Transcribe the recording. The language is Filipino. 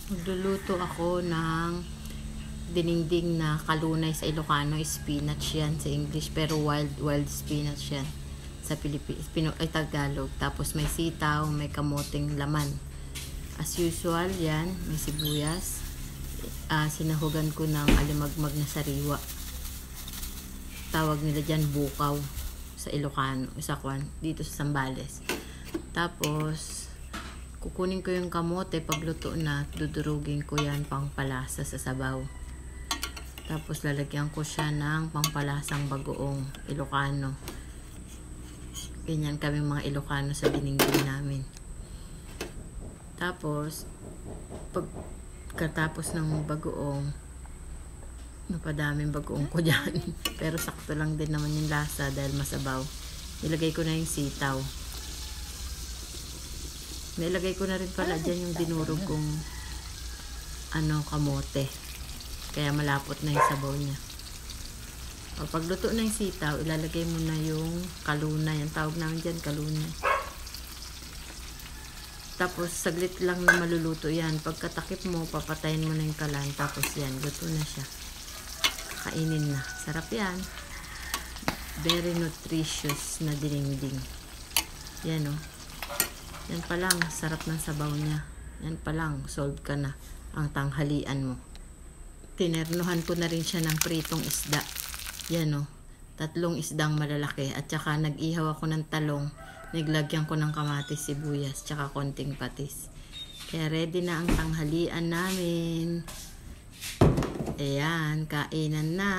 Magluluto ako ng dinengdeng na kalunay sa Ilocano, spinach yan sa English, pero wild spinach yan sa Pilipinas, ay Tagalog. Tapos may sitaw, may kamoting laman. As usual, yan, may sibuyas. Sinahugan ko ng alimagmag na sariwa. Tawag nila dyan bukaw sa Ilocano, dito sa Zambales. Tapos kukunin ko yung kamote, pagluto na, dudurugin ko yan pangpalasa sa sabaw. Tapos lalagyan ko siya ng pangpalasang bagoong Ilocano. Ganyan kami mga Ilocano sa dinengdeng namin. Tapos pagkatapos ng bagoong, napadaming bagoong ko dyan. Pero sakto lang din naman yung lasa dahil masabaw. Ilagay ko na yung sitaw. Nailagay ko na rin pala dyan yung dinurog kong kamote. Kaya malapot na yung sabaw niya. O, pagluto na yung sitaw, ilalagay mo na yung kalunay. Ang tawag namin dyan, kalunay. Tapos, saglit lang na maluluto yan. Pagkatakip mo, papatayin mo na yung kalan. Tapos yan, luto na siya. Kainin na. Sarap yan. Very nutritious na dinengdeng. Yan o. Yan pa lang, sarap ng sabaw niya. Yan pa lang, solve ka na ang tanghalian mo. Tinernuhan ko na rin siya ng pritong isda. Yan o, 3 isdang malalaki. At saka nag-ihaw ako ng talong. Niglagyan ko ng kamatis, sibuyas, tsaka konting patis. Kaya ready na ang tanghalian namin. Ayan, kainan na.